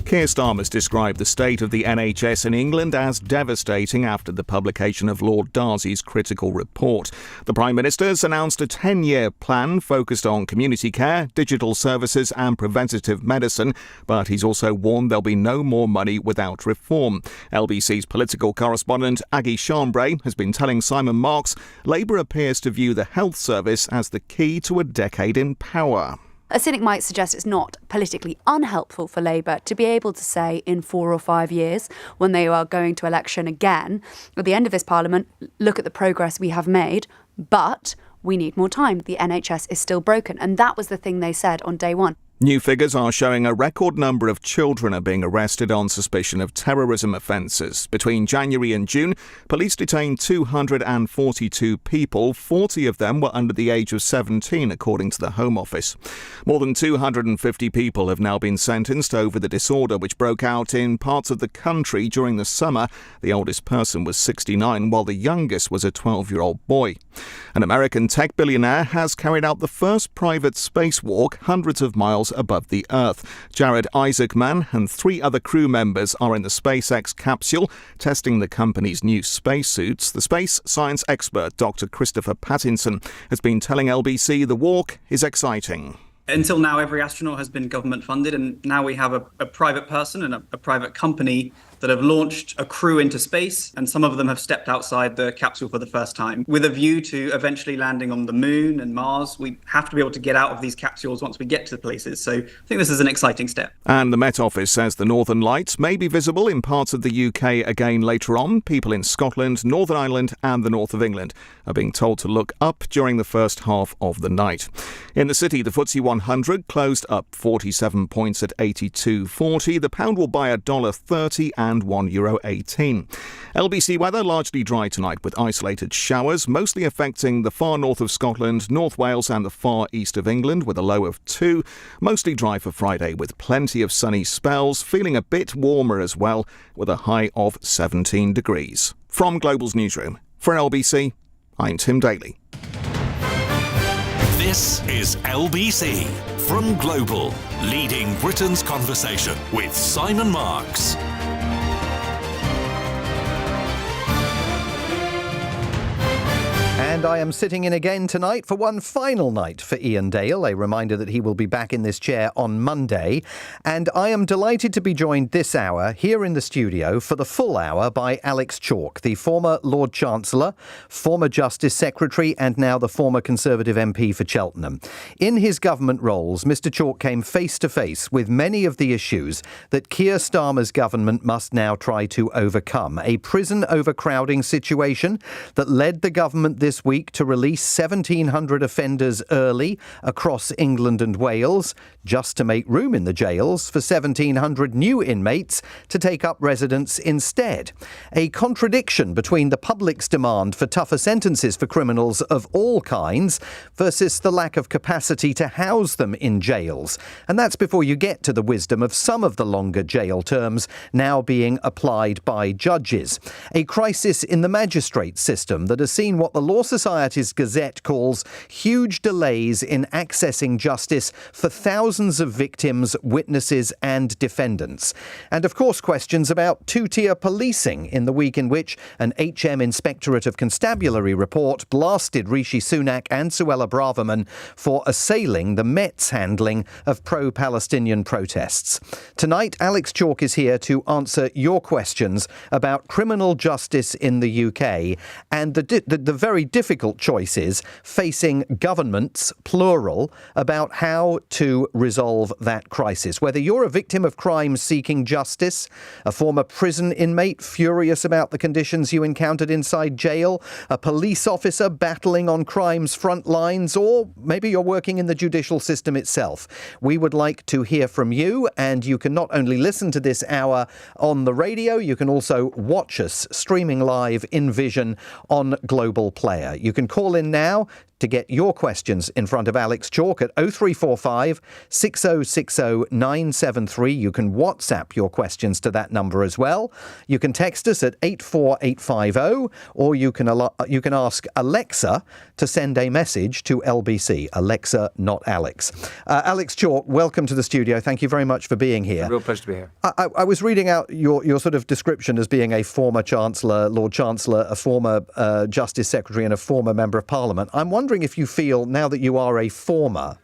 Keir Starmer's described the state of the NHS in England as devastating after the publication of Lord Darcy's critical report. The Prime Minister's announced a 10-year plan focused on community care, digital services and preventative medicine, but he's also warned there'll be no more money without reform. LBC's political correspondent Aggie Chambray has been telling Simon Marks Labour appears to view the health service as the key to a decade in power. A cynic might suggest it's not politically unhelpful for Labour to be able to say in 4 or 5 years, when they are going to election again, at the end of this Parliament, look at the progress we have made, but we need more time. The NHS is still broken. And that was the thing they said on day one. New figures are showing a record number of children are being arrested on suspicion of terrorism offences. Between January and June, police detained 242 people. 40 of them were under the age of 17, according to the Home Office. More than 250 people have now been sentenced over the disorder, which broke out in parts of the country during the summer. The oldest person was 69, while the youngest was a 12-year-old boy. An American tech billionaire has carried out the first private spacewalk hundreds of miles above the Earth. Jared Isaacman and 3 other crew members are in the SpaceX capsule, testing the company's new spacesuits. The space science expert Dr. Christopher Pattinson has been telling LBC the walk is exciting. Until now, every astronaut has been government funded, and now we have a private person and a private company that have launched a crew into space, and some of them have stepped outside the capsule for the first time. With a view to eventually landing on the moon and Mars, we have to be able to get out of these capsules once we get to the places. So I think this is an exciting step. And the Met Office says the Northern Lights may be visible in parts of the UK again later on. People in Scotland, Northern Ireland and the north of England are being told to look up during the first half of the night. In the city, the FTSE 100 closed up 47 points at 82.40. The pound will buy $1.30 and €1.18. LBC weather largely dry tonight with isolated showers, mostly affecting the far north of Scotland, North Wales and the far east of England with a low of 2. Mostly dry for Friday with plenty of sunny spells, feeling a bit warmer as well with a high of 17 degrees. From Global's newsroom, for LBC, I'm Tim Daly. This is LBC from Global, leading Britain's conversation with Simon Marks. And I am sitting in again tonight for one final night for Ian Dale, a reminder that he will be back in this chair on Monday. And I am delighted to be joined this hour here in the studio for the full hour by Alex Chalk, the former Lord Chancellor, former Justice Secretary and now the former Conservative MP for Cheltenham. In his government roles, Mr Chalk came face to face with many of the issues that Keir Starmer's government must now try to overcome. A prison overcrowding situation that led the government this week to release 1,700 offenders early across England and Wales, just to make room in the jails for 1,700 new inmates to take up residence instead. A contradiction between the public's demand for tougher sentences for criminals of all kinds versus the lack of capacity to house them in jails. And that's before you get to the wisdom of some of the longer jail terms now being applied by judges. A crisis in the magistrate system that has seen what the Law Society's Gazette calls huge delays in accessing justice for thousands of victims, witnesses and defendants. And of course questions about two-tier policing in the week in which an HM Inspectorate of Constabulary report blasted Rishi Sunak and Suella Braverman for assailing the Met's handling of pro-Palestinian protests. Tonight, Alex Chalk is here to answer your questions about criminal justice in the UK and the very difficult choices facing governments, plural, about how to resolve that crisis. Whether you're a victim of crime seeking justice, a former prison inmate furious about the conditions you encountered inside jail, a police officer battling on crime's front lines, or maybe you're working in the judicial system itself. We would like to hear from you, and you can not only listen to this hour on the radio, you can also watch us streaming live in vision on Global Player. You can call in now to get your questions in front of Alex Chalk at 0345 6060 973. You can WhatsApp your questions to that number as well. You can text us at 84850, or you can ask Alexa to send a message to LBC. Alexa, not Alex. Alex Chalk, welcome to the studio. Thank you very much for being here. A real pleasure to be here. I was reading out your sort of description as being a former Chancellor, Lord Chancellor, a former Justice Secretary and a former Member of Parliament. I'm wondering if you feel, now that you are a former,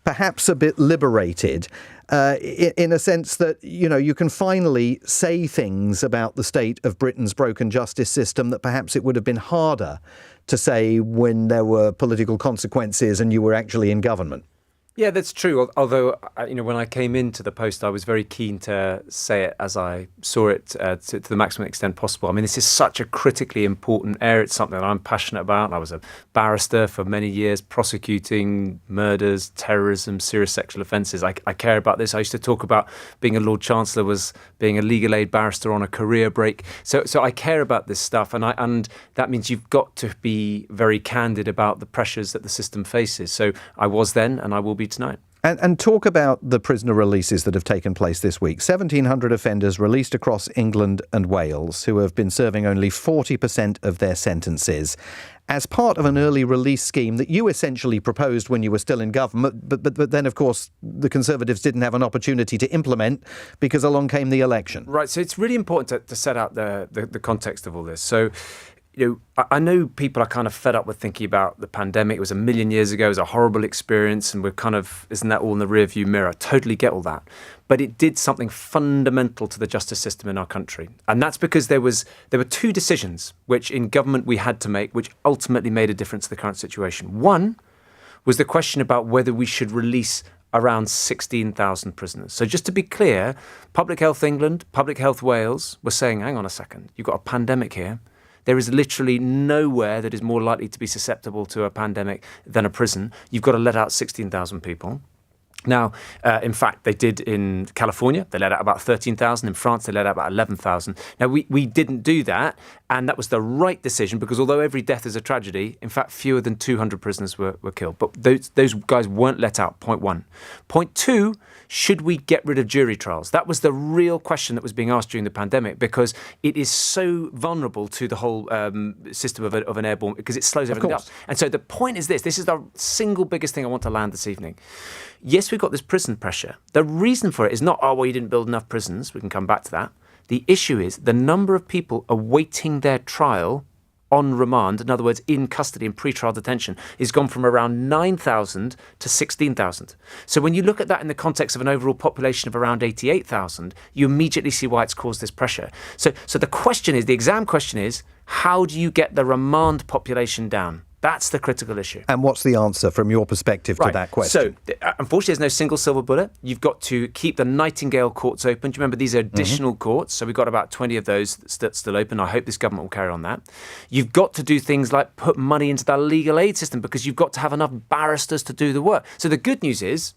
perhaps a bit liberated, in a sense that, you can finally say things about the state of Britain's broken justice system that perhaps it would have been harder to say when there were political consequences and you were actually in government. Yeah, that's true. Although, when I came into the post, I was very keen to say it as I saw it to the maximum extent possible. I mean, this is such a critically important area. It's something that I'm passionate about. I was a barrister for many years, prosecuting murders, terrorism, serious sexual offences. I care about this. I used to talk about being a Lord Chancellor was being a legal aid barrister on a career break. So I care about this stuff. And that means you've got to be very candid about the pressures that the system faces. So I was then, and I will be tonight. And talk about the prisoner releases that have taken place this week. 1,700 offenders released across England and Wales who have been serving only 40% of their sentences as part of an early release scheme that you essentially proposed when you were still in government. But then, of course, the Conservatives didn't have an opportunity to implement because along came the election. Right. So it's really important to set out the context of all this. So, I know people are kind of fed up with thinking about the pandemic. It was 1 million years ago. It was a horrible experience. And we're isn't that all in the rearview mirror? Totally get all that. But it did something fundamental to the justice system in our country. And that's because there were two decisions which in government we had to make, which ultimately made a difference to the current situation. One was the question about whether we should release around 16,000 prisoners. So just to be clear, Public Health England, Public Health Wales were saying, hang on a second, you've got a pandemic here. There is literally nowhere that is more likely to be susceptible to a pandemic than a prison. You've got to let out 16,000 people. Now, in fact, they did in California. They let out about 13,000. In France, they let out about 11,000. Now, we didn't do that, and that was the right decision because although every death is a tragedy, in fact, fewer than 200 prisoners were killed. But those guys weren't let out, point one. Point two, should we get rid of jury trials? That was the real question that was being asked during the pandemic because it is so vulnerable to the whole system of an airborne because it slows everything up. And so the point is this is the single biggest thing I want to land this evening. Yes, we've got this prison pressure. The reason for it is not, you didn't build enough prisons. We can come back to that. The issue is the number of people awaiting their trial on remand, in other words, in custody in pre-trial detention, is gone from around 9,000 to 16,000. So when you look at that in the context of an overall population of around 88,000, you immediately see why it's caused this pressure. So the exam question is, how do you get the remand population down? That's the critical issue. And what's the answer from your perspective to that question? So, unfortunately, there's no single silver bullet. You've got to keep the Nightingale courts open. Do you remember these are additional courts? So we've got about 20 of those that's still open. I hope this government will carry on that. You've got to do things like put money into the legal aid system because you've got to have enough barristers to do the work. So the good news is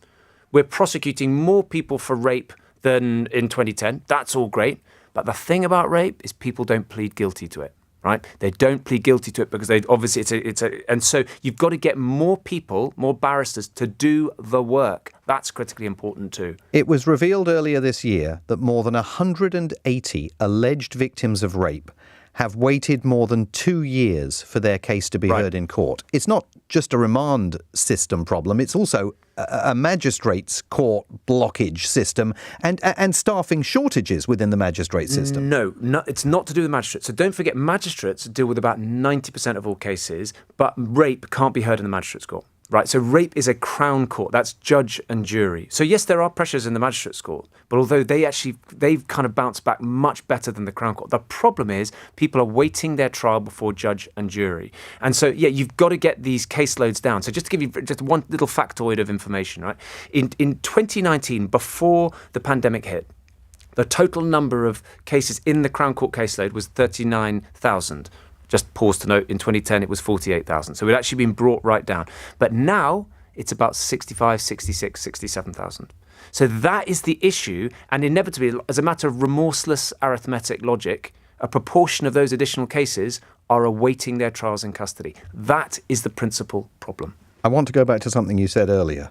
we're prosecuting more people for rape than in 2010. That's all great. But the thing about rape is people don't plead guilty to it. Right? They don't plead guilty to it because they obviously and so you've got to get more people, more barristers to do the work. That's critically important too. It was revealed earlier this year that more than 180 alleged victims of rape have waited more than 2 years for their case to be heard in court. It's not just a remand system problem, it's also a magistrates court blockage system and staffing shortages within the magistrate system. No, it's not to do with magistrates. So don't forget, magistrates deal with about 90% of all cases, but rape can't be heard in the magistrates court. Right, so rape is a Crown Court. That's judge and jury. So yes, there are pressures in the Magistrates Court, but although they've kind of bounced back much better than the Crown Court. The problem is people are waiting their trial before judge and jury. And so, you've got to get these caseloads down. So just to give you just one little factoid of information, right? In 2019, before the pandemic hit, the total number of cases in the Crown Court caseload was 39,000. Just pause to note, in 2010, it was 48,000. So it had actually been brought right down. But now it's about 65, 66, 67,000. So that is the issue. And inevitably, as a matter of remorseless arithmetic logic, a proportion of those additional cases are awaiting their trials in custody. That is the principal problem. I want to go back to something you said earlier.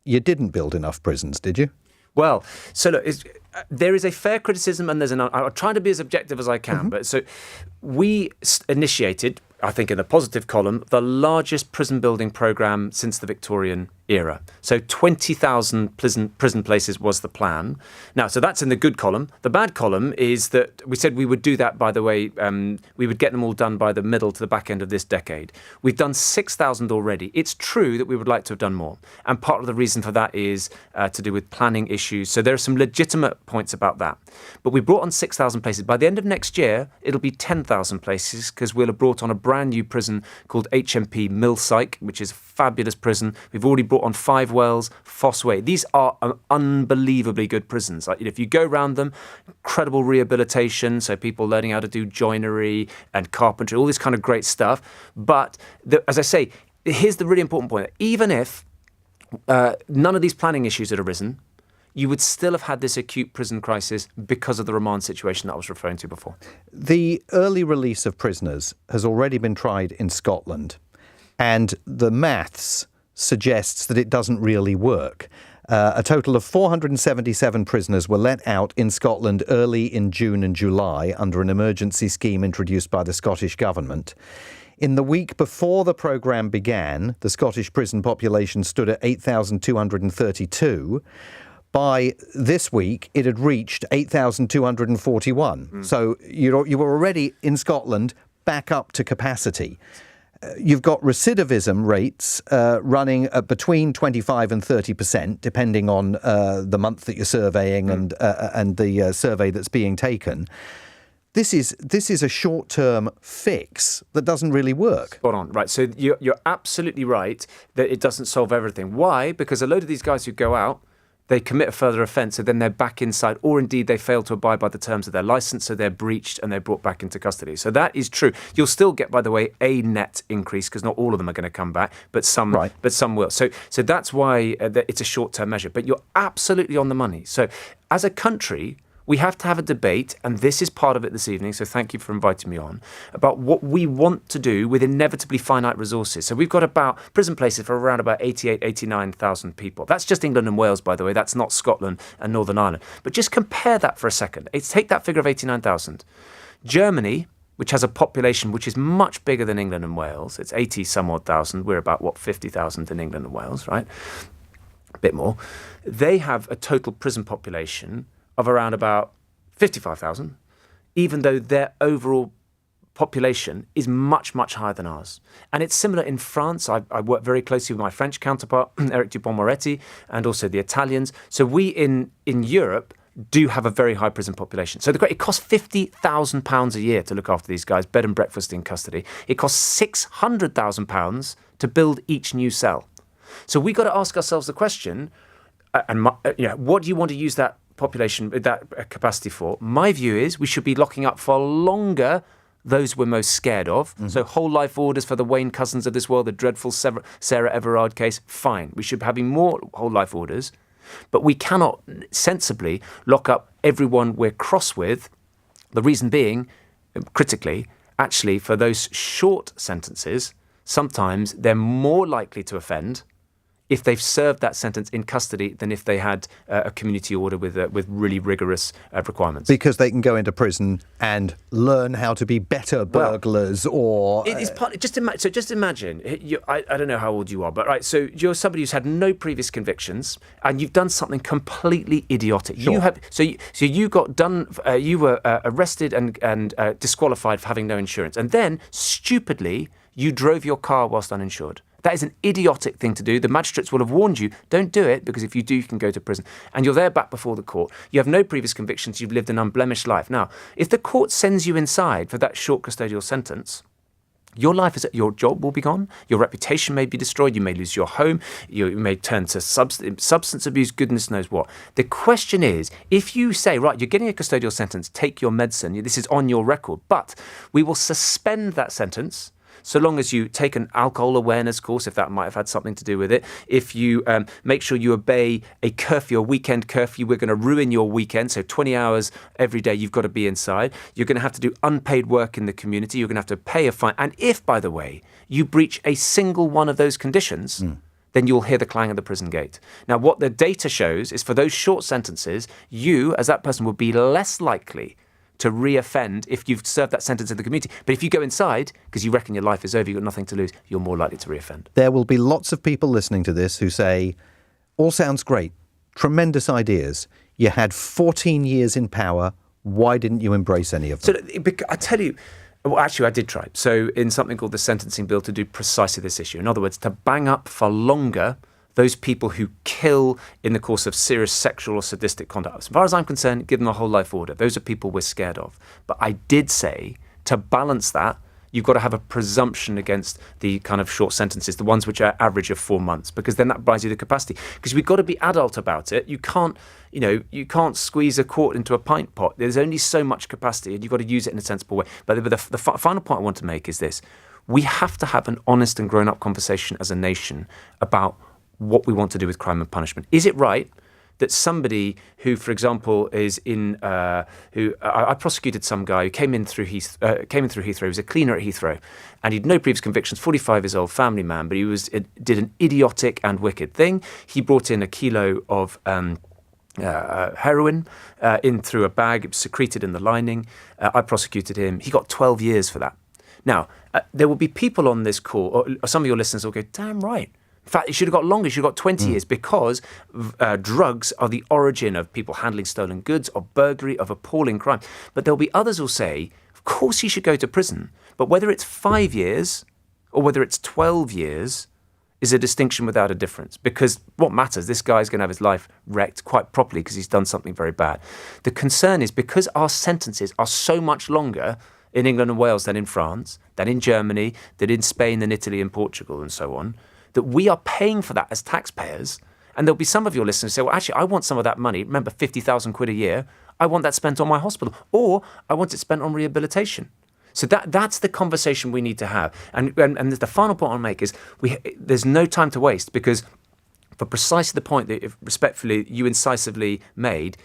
You didn't build enough prisons, did you? Well, so look, there is a fair criticism and I'll try to be as objective as I can. But so we initiated, I think in the positive column, the largest prison building programme since the Victorian era. So 20,000 prison places was the plan. Now, so that's in the good column. The bad column is that we said we would do that, by the way, we would get them all done by the middle to the back end of this decade. We've done 6,000 already. It's true that we would like to have done more. And part of the reason for that is to do with planning issues. So there are some legitimate points about that. But we brought on 6,000 places. By the end of next year, it'll be 10,000 places because we'll have brought on a brand new prison called HMP Millsyke, which is a fabulous prison. We've already brought on Five Wells, Fosse Way. These are unbelievably good prisons. Like, if you go around them, incredible rehabilitation, so people learning how to do joinery and carpentry, all this kind of great stuff. But as I say, here's the really important point. Even if none of these planning issues had arisen, you would still have had this acute prison crisis because of the remand situation that I was referring to before. The early release of prisoners has already been tried in Scotland, and the maths suggests that it doesn't really work. A total of 477 prisoners were let out in Scotland early in June and July under an emergency scheme introduced by the Scottish Government. In the week before the programme began, the Scottish prison population stood at 8,232. By this week, it had reached 8,241. So you were already in Scotland back up to capacity. You've got recidivism rates running at between 25 and 30%, depending on the month that you're surveying and the survey that's being taken. This is a short-term fix that doesn't really work. Spot on. Right. So you're absolutely right that it doesn't solve everything. Why? Because a load of these guys who go out, they commit a further offence, so then they're back inside, or indeed they fail to abide by the terms of their licence, so they're breached and they're brought back into custody. So that is true. You'll still get, by the way, a net increase, because not all of them are going to come back, but some will. So that's why it's a short-term measure. But you're absolutely on the money. So as a country, we have to have a debate, and this is part of it this evening, so thank you for inviting me on, about what we want to do with inevitably finite resources. So we've got about prison places for around about 89,000 people. That's just England and Wales, by the way. That's not Scotland and Northern Ireland. But just compare that for a second. Take that figure of 89,000. Germany, which has a population which is much bigger than England and Wales, it's 80-some-odd thousand. We're about, 50,000 in England and Wales, right? A bit more. They have a total prison population of around about 55,000, even though their overall population is much, much higher than ours. And it's similar in France. I work very closely with my French counterpart, Eric Dupond-Moretti, and also the Italians. So we in Europe do have a very high prison population. So it costs £50,000 a year to look after these guys, bed and breakfast in custody. It costs £600,000 to build each new cell. So we got to ask ourselves the question, what do you want to use that population, that capacity for? My view is we should be locking up for longer those we're most scared of. So whole life orders for the Wayne Cousins of this world, the dreadful Sarah Everard case, fine. We should be having more whole life orders, but we cannot sensibly lock up everyone we're cross with. The reason being, critically, actually for those short sentences, sometimes they're more likely to offend if they've served that sentence in custody than if they had a community order with really rigorous requirements. Because they can go into prison and learn how to be better burglars, or... It is partly... Just imagine, I don't know how old you are, but right, so you're somebody who's had no previous convictions and you've done something completely idiotic. Sure. You got done... you were arrested and disqualified for having no insurance. And then, stupidly, you drove your car whilst uninsured. That is an idiotic thing to do. The magistrates will have warned you, don't do it, because if you do, you can go to prison. And you're there back before the court. You have no previous convictions. You've lived an unblemished life. Now, if the court sends you inside for that short custodial sentence, your job will be gone. Your reputation may be destroyed. You may lose your home. You may turn to substance abuse, goodness knows what. The question is, if you say, right, you're getting a custodial sentence, take your medicine, this is on your record, but we will suspend that sentence so long as you take an alcohol awareness course, if that might have had something to do with it, if you make sure you obey a curfew, a weekend curfew, we're going to ruin your weekend, so 20 hours every day you've got to be inside. You're going to have to do unpaid work in the community. You're going to have to pay a fine. And if, by the way, you breach a single one of those conditions, then you'll hear the clang of the prison gate. Now, what the data shows is for those short sentences, you, as that person, will be less likely to re-offend if you've served that sentence in the community. But if you go inside, because you reckon your life is over, you've got nothing to lose, you're more likely to re-offend. There will be lots of people listening to this who say, all sounds great, tremendous ideas. You had 14 years in power. Why didn't you embrace any of them? So I tell you, well, actually, I did try. So in something called the sentencing bill to do precisely this issue. In other words, to bang up for longer those people who kill in the course of serious sexual or sadistic conduct. As far as I'm concerned, give them a whole life order. Those are people we're scared of. But I did say, to balance that, you've got to have a presumption against the kind of short sentences, the ones which are average of 4 months, because then that buys you the capacity. Because we've got to be adult about it. You can't squeeze a quart into a pint pot. There's only so much capacity, and you've got to use it in a sensible way. But the final point I want to make is this. We have to have an honest and grown-up conversation as a nation about what we want to do with crime and punishment. Is it right that somebody who, for example, is in I prosecuted some guy who came in through Heathrow. He was a cleaner at Heathrow, and he'd no previous convictions. 45 years old, family man, but he did an idiotic and wicked thing. He brought in a kilo of heroin in through a bag. It was secreted in the lining. I prosecuted him. He got 12 years for that. Now, there will be people on this call, or some of your listeners will go, damn right. In fact, it should have got longer. It should have got 20 years because drugs are the origin of people handling stolen goods, of burglary, of appalling crime. But there'll be others who'll say, of course he should go to prison. But whether it's 5 years or whether it's 12 years is a distinction without a difference. Because what matters, this guy's going to have his life wrecked quite properly because he's done something very bad. The concern is because our sentences are so much longer in England and Wales than in France, than in Germany, than in Spain and Italy and Portugal and so on, that we are paying for that as taxpayers. And there'll be some of your listeners who say, well, actually, I want some of that money. Remember, 50,000 quid a year. I want that spent on my hospital, or I want it spent on rehabilitation. So that's the conversation we need to have. And the final point I'll make is there's no time to waste, because for precisely the point that respectfully you incisively made,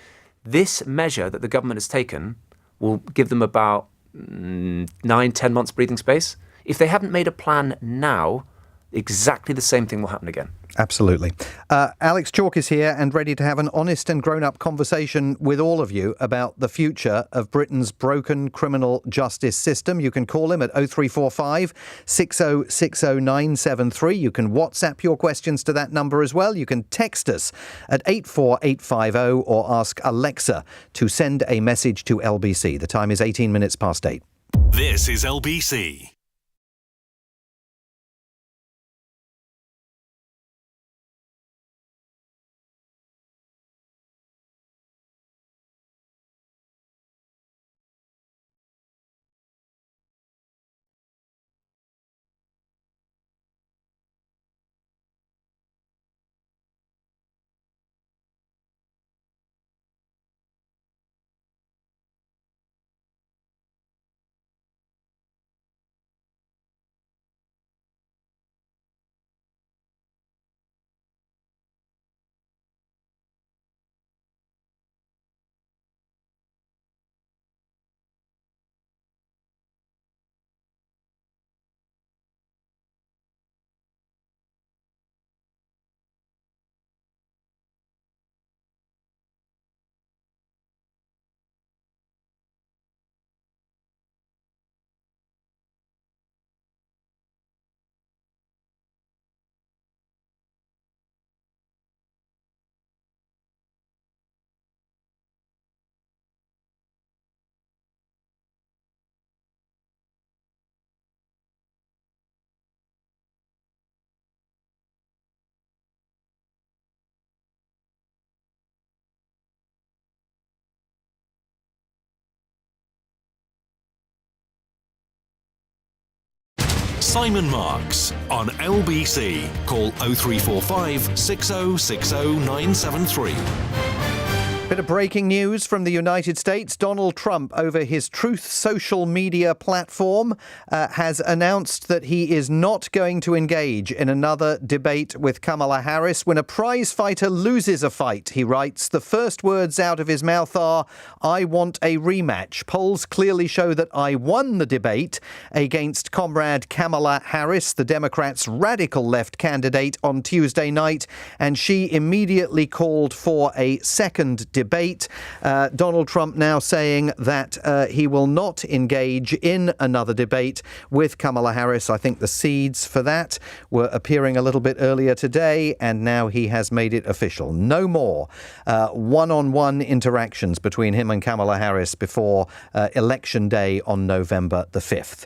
this measure that the government has taken will give them about 9-10 months breathing space. If they haven't made a plan now, exactly the same thing will happen again. Absolutely. Alex Chalk is here and ready to have an honest and grown-up conversation with all of you about the future of Britain's broken criminal justice system. You can call him at 0345 6060 973. You can WhatsApp your questions to that number as well. You can text us at 84850 or ask Alexa to send a message to LBC. The time is 18 minutes past 8. This is LBC. Simon Marks on LBC. Call 0345 6060 973. Bit of breaking news from the United States. Donald Trump, over his Truth social media platform, has announced that he is not going to engage in another debate with Kamala Harris. When a prize fighter loses a fight, he writes, the first words out of his mouth are, "I want a rematch." Polls clearly show that I won the debate against comrade Kamala Harris, the Democrats' radical left candidate, on Tuesday night, and she immediately called for a second debate. Donald Trump now saying that he will not engage in another debate with Kamala Harris. I think the seeds for that were appearing a little bit earlier today, and now he has made it official. No more one-on-one interactions between him and Kamala Harris before Election Day on November the 5th.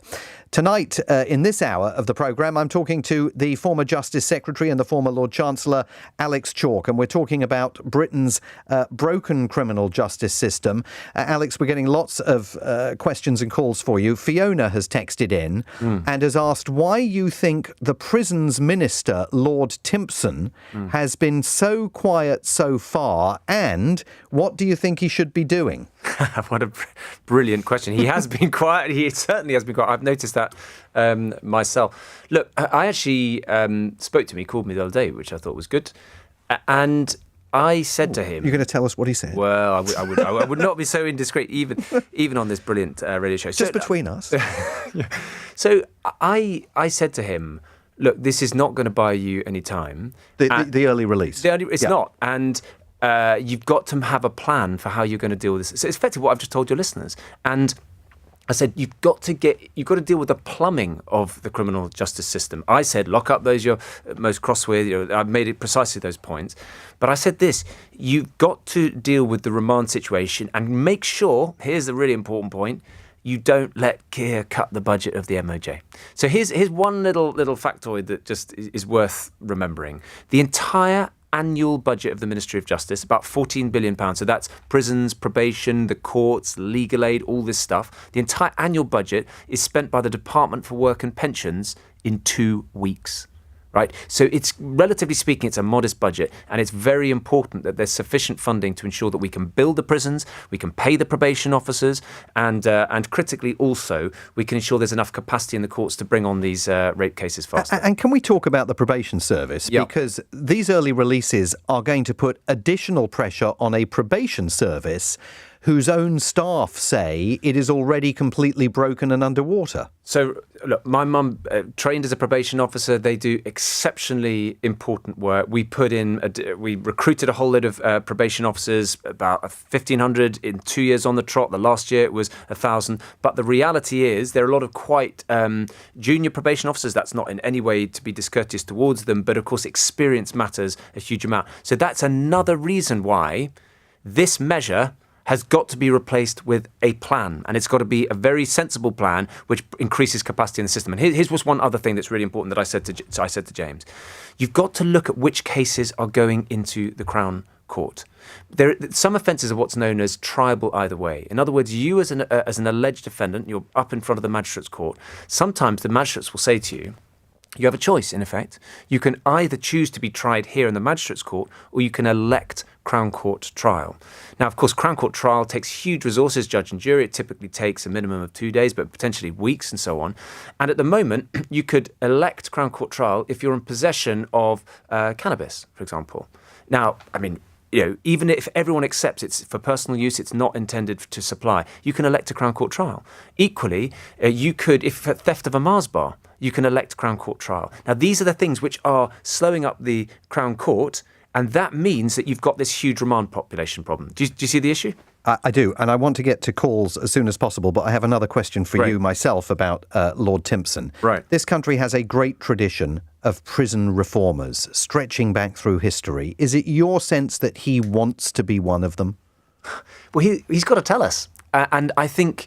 Tonight, in this hour of the programme, I'm talking to the former Justice Secretary and the former Lord Chancellor, Alex Chalk, and we're talking about Britain's broken criminal justice system. Alex, we're getting lots of questions and calls for you. Fiona has texted in and has asked why you think the Prisons Minister, Lord Timpson, has been so quiet so far, and what do you think he should be doing? What a brilliant question. He has been quiet. He certainly has been quiet. I've noticed that myself. Look, I actually spoke to him. He called me the other day, which I thought was good. And I said to him... You're going to tell us what he said? Well, I would not be so indiscreet, even on this brilliant radio show. Just between us. Yeah. So I said to him, look, this is not going to buy you any time. The early release. It's not. And... you've got to have a plan for how you're going to deal with this. So it's effectively what I've just told your listeners. And I said, you've got to deal with the plumbing of the criminal justice system. I said, lock up those you're most cross with. I've made it precisely those points. But I said this, you've got to deal with the remand situation and make sure, here's the really important point, you don't let Keir cut the budget of the MOJ. So here's one little factoid that just is worth remembering. The entire annual budget of the Ministry of Justice, about £14 billion. So that's prisons, probation, the courts, legal aid, all this stuff. The entire annual budget is spent by the Department for Work and Pensions in 2 weeks. Right, so it's relatively speaking, it's a modest budget, and it's very important that there's sufficient funding to ensure that we can build the prisons, we can pay the probation officers, and critically also we can ensure there's enough capacity in the courts to bring on these rape cases faster. And can we talk about the probation service? Yep. Because these early releases are going to put additional pressure on a probation service whose own staff say it is already completely broken and underwater. So, look, my mum trained as a probation officer. They do exceptionally important work. We we recruited a whole load of probation officers, about 1,500 in 2 years on the trot. The last year it was 1,000. But the reality is there are a lot of quite junior probation officers. That's not in any way to be discourteous towards them. But, of course, experience matters a huge amount. So that's another reason why this measure has got to be replaced with a plan. And it's got to be a very sensible plan which increases capacity in the system. And here's was one other thing that's really important that I said to James. You've got to look at which cases are going into the Crown Court. Some offences are what's known as triable either way. In other words, you as an alleged defendant, you're up in front of the magistrate's court. Sometimes the magistrates will say to you, you have a choice, in effect. You can either choose to be tried here in the magistrate's court, or you can elect Crown Court trial. Now, of course, Crown Court trial takes huge resources, judge and jury. It typically takes a minimum of 2 days, but potentially weeks and so on. And at the moment, you could elect Crown Court trial if you're in possession of cannabis, for example. Now, I mean, even if everyone accepts it's for personal use, it's not intended to supply, you can elect a Crown Court trial. Equally, you could, if for theft of a Mars bar, you can elect Crown Court trial. Now, these are the things which are slowing up the Crown Court, and that means that you've got this huge remand population problem. Do you see the issue? I do, and I want to get to calls as soon as possible, but I have another question for you myself about Lord Timpson. Right. This country has a great tradition of prison reformers stretching back through history. Is it your sense that he wants to be one of them? Well, he's got to tell us. And I think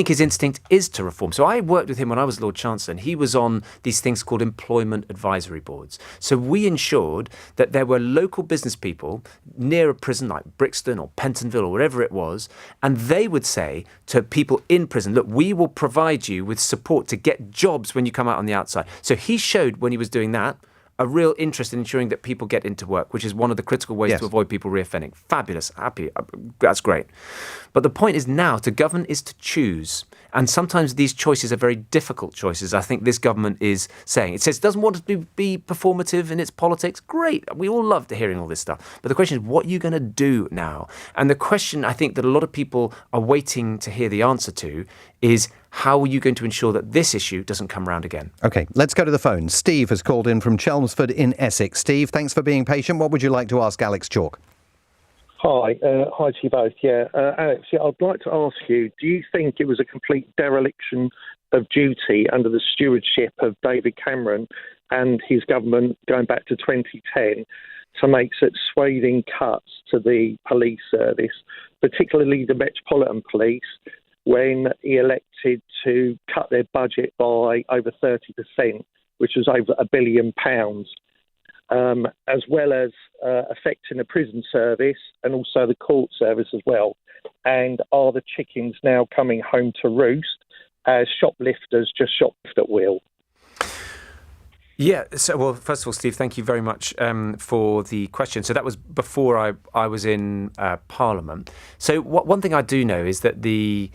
his instinct is to reform. So I worked with him when I was Lord Chancellor, and he was on these things called employment advisory boards. So we ensured that there were local business people near a prison like Brixton or Pentonville or wherever it was, and they would say to people in prison, look, we will provide you with support to get jobs when you come out on the outside. So he showed when he was doing that a real interest in ensuring that people get into work, which is one of the critical ways to avoid people reoffending. Fabulous, happy, that's great. But the point is now to govern is to choose. And sometimes these choices are very difficult choices. I think this government is saying. It says it doesn't want to be performative in its politics. Great. We all love hearing all this stuff. But the question is, what are you going to do now? And the question I think that a lot of people are waiting to hear the answer to is, how are you going to ensure that this issue doesn't come around again? OK, let's go to the phone. Steve has called in from Chelmsford in Essex. Steve, thanks for being patient. What would you like to ask Alex Chalk? Hi to you both. Alex, I'd like to ask you, do you think it was a complete dereliction of duty under the stewardship of David Cameron and his government going back to 2010 to make such swathing cuts to the police service, particularly the Metropolitan Police, when he elected to cut their budget by over 30%, which was over £1 billion? As well as affecting the prison service and also the court service as well. And are the chickens now coming home to roost as shoplifters just shoplift at will? Yeah, so, well, first of all, Steve, thank you very much for the question. So that was before I was in Parliament. So one thing I do know is that the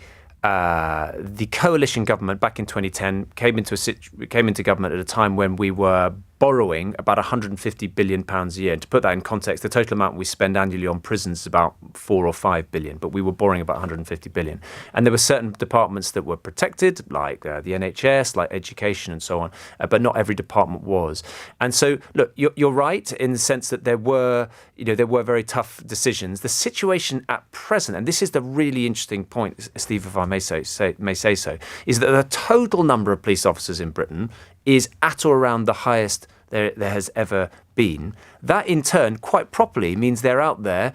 coalition government back in 2010 came into government at a time when we were borrowing about £150 billion a year. And to put that in context, the total amount we spend annually on prisons is about 4 or 5 billion, but we were borrowing about 150 billion. And there were certain departments that were protected, like the NHS, like education and so on, but not every department was. And so, look, you're right in the sense that there were very tough decisions. The situation at present, and this is the really interesting point, Steve, if I may say so, is that the total number of police officers in Britain is at or around the highest there has ever been. That, in turn, quite properly means they're out there,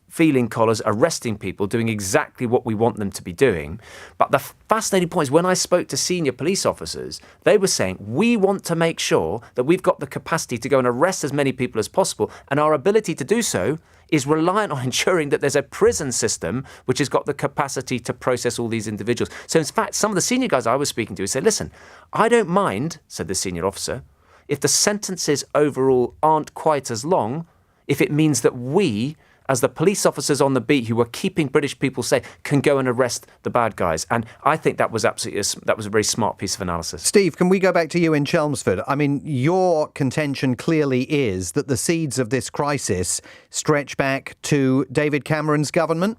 feeling collars, arresting people, doing exactly what we want them to be doing. But the fascinating point is when I spoke to senior police officers, they were saying, we want to make sure that we've got the capacity to go and arrest as many people as possible, and our ability to do so is reliant on ensuring that there's a prison system which has got the capacity to process all these individuals. So, in fact, some of the senior guys I was speaking to said, listen, I don't mind, said the senior officer, if the sentences overall aren't quite as long, if it means that we, as the police officers on the beat who were keeping British people safe, can go and arrest the bad guys. And I think that was a very smart piece of analysis. Steve, can we go back to you in Chelmsford? I mean, your contention clearly is that the seeds of this crisis stretch back to David Cameron's government?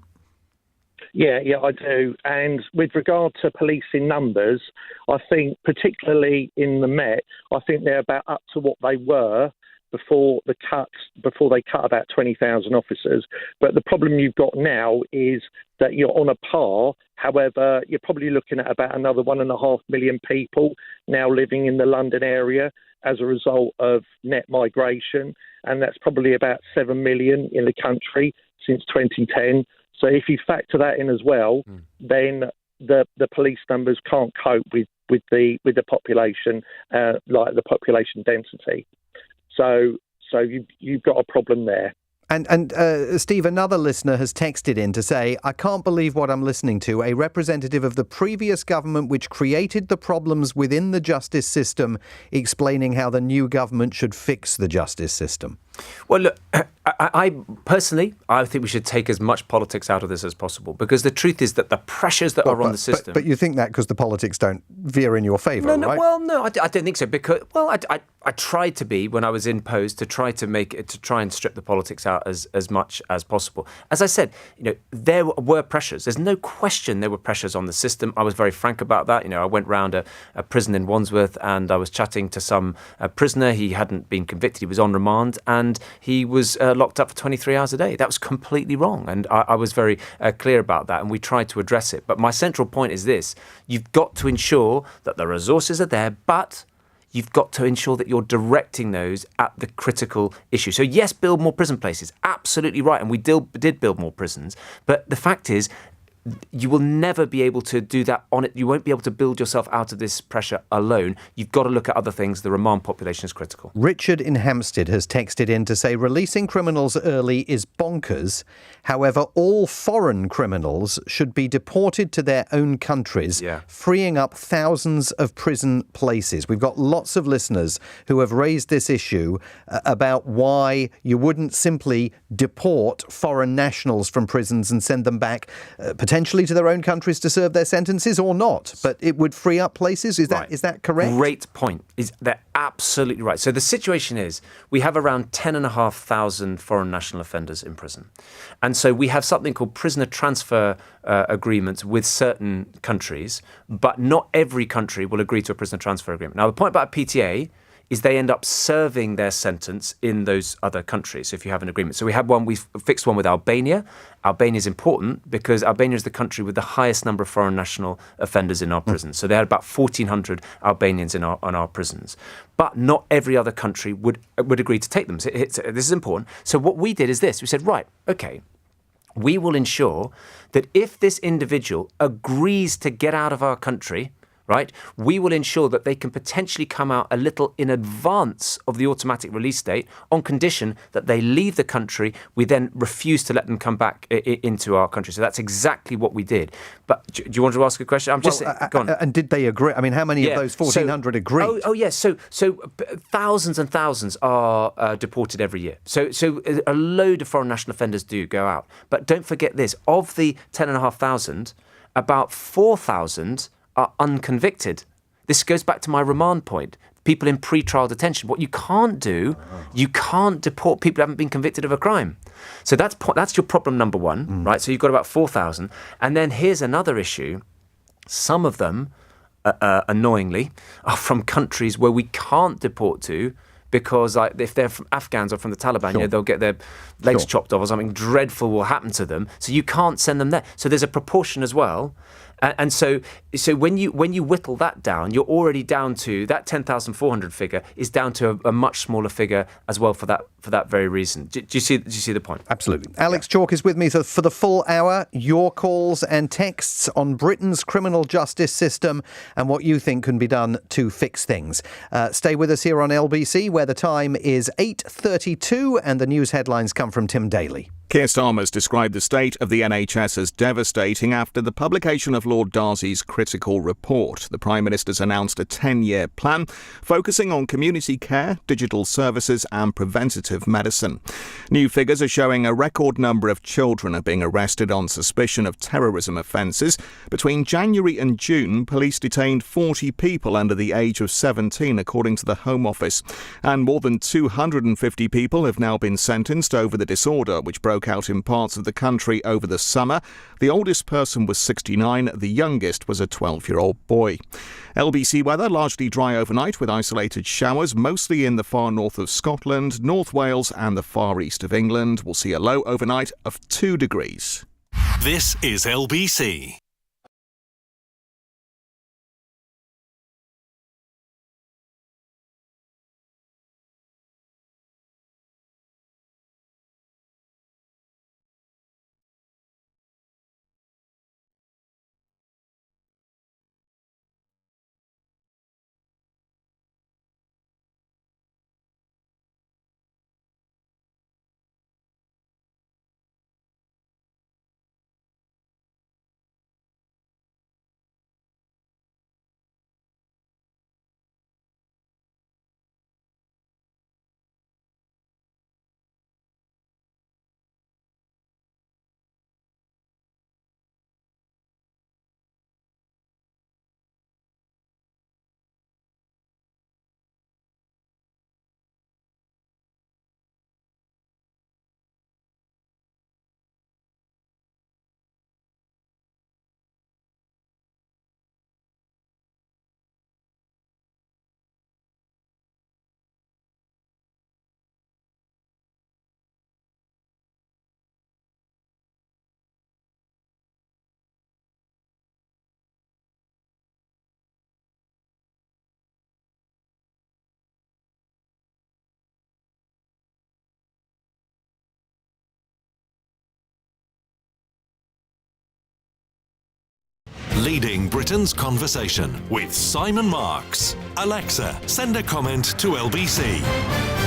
Yeah, I do. And with regard to policing numbers, I think particularly in the Met, I think they're about up to what they were before they cut about 20,000 officers. But the problem you've got now is that you're on a par. However, you're probably looking at about another 1.5 million people now living in the London area as a result of net migration. And that's probably about 7 million in the country since 2010. So if you factor that in as well, then the police numbers can't cope with the population, like the population density. So you've got a problem there. And Steve, another listener has texted in to say, I can't believe what I'm listening to. A representative of the previous government which created the problems within the justice system explaining how the new government should fix the justice system. Well, look, I personally think we should take as much politics out of this as possible, because the truth is that the pressures that are on the system... But you think that because the politics don't veer in your favour, right? Well, no, I don't think so. Because, I tried to be, when I was in post, to try and strip the politics out as much as possible. As I said, there were pressures. There's no question there were pressures on the system. I was very frank about that. I went round a prison in Wandsworth and I was chatting to some prisoner. He hadn't been convicted. He was on remand and he was locked up for 23 hours a day. That was completely wrong. And I was very clear about that, and we tried to address it. But my central point is this. You've got to ensure that the resources are there, but you've got to ensure that you're directing those at the critical issue. So yes, build more prison places. Absolutely right. And we did build more prisons. But the fact is, you will never be able to do that on it. You won't be able to build yourself out of this pressure alone. You've got to look at other things. The remand population is critical. Richard in Hampstead has texted in to say releasing criminals early is bonkers. However, all foreign criminals should be deported to their own countries, freeing up thousands of prison places. We've got lots of listeners who have raised this issue about why you wouldn't simply deport foreign nationals from prisons and send them back potentially to their own countries to serve their sentences, or not. But it would free up places. Is that correct? Great point. They're absolutely right. So the situation is we have around 10,500 foreign national offenders in prison. And so we have something called prisoner transfer agreements with certain countries, but not every country will agree to a prisoner transfer agreement. Now, the point about PTA is they end up serving their sentence in those other countries if you have an agreement. So we fixed one with Albania. Albania is important because Albania is the country with the highest number of foreign national offenders in our prisons. So they had about 1,400 Albanians in our prisons. But not every other country would agree to take them. So this is important. So what we did is this. We said, right, okay, we will ensure that if this individual agrees to get out of our country, right, we will ensure that they can potentially come out a little in advance of the automatic release date on condition that they leave the country. We then refuse to let them come back into our country. So that's exactly what we did. But do you want to ask a question? Go on. And did they agree? I mean, how many of those 1,400 agreed? Oh, yes. So thousands and thousands are deported every year. So a load of foreign national offenders do go out. But don't forget this. Of the 10,500, about 4,000 are unconvicted. This goes back to my remand point. People in pre-trial detention. What you can't do, you can't deport people who haven't been convicted of a crime. So that's your problem number one, right? So you've got about 4,000. And then here's another issue. Some of them, annoyingly, are from countries where we can't deport to because if they're from Afghans or from the Taliban, they'll get their legs chopped off or something dreadful will happen to them. So you can't send them there. So there's a proportion as well. And so when you whittle that down, you're already down to that 10,400 figure is down to a much smaller figure as well for that very reason. Do you see the point? Absolutely. Alex Chalk is with me for the full hour. Your calls and texts on Britain's criminal justice system and what you think can be done to fix things. Stay with us here on LBC, where the time is 8:32 and the news headlines come from Tim Daly. Keir Starmer's described the state of the NHS as devastating after the publication of Lord Darcy's critical report. The Prime Minister's announced a 10-year plan focusing on community care, digital services and preventative medicine. New figures are showing a record number of children are being arrested on suspicion of terrorism offences. Between January and June, police detained 40 people under the age of 17, according to the Home Office. And more than 250 people have now been sentenced over the disorder, which broke out in parts of the country over the summer. The oldest person was 69, the youngest was a 12-year-old boy. LBC weather largely dry overnight with isolated showers, mostly in the far north of Scotland, North Wales and the far east of England. We'll see a low overnight of 2 degrees. This is LBC. leading Britain's conversation with Simon Marks. Alexa, send a comment to LBC.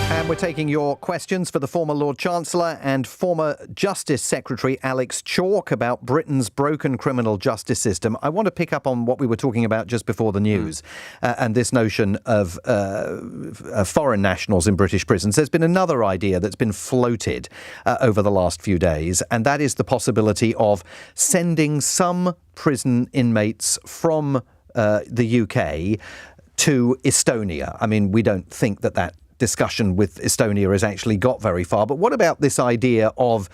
And we're taking your questions for the former Lord Chancellor and former Justice Secretary Alex Chalk about Britain's broken criminal justice system. I want to pick up on what we were talking about just before the news and this notion of foreign nationals in British prisons. There's been another idea that's been floated over the last few days, and that is the possibility of sending some prison inmates from the UK to Estonia. I mean, we don't think that discussion with Estonia has actually got very far. But what about this idea of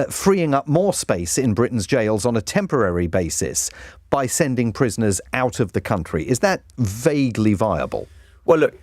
freeing up more space in Britain's jails on a temporary basis by sending prisoners out of the country? Is that vaguely viable? Well, look,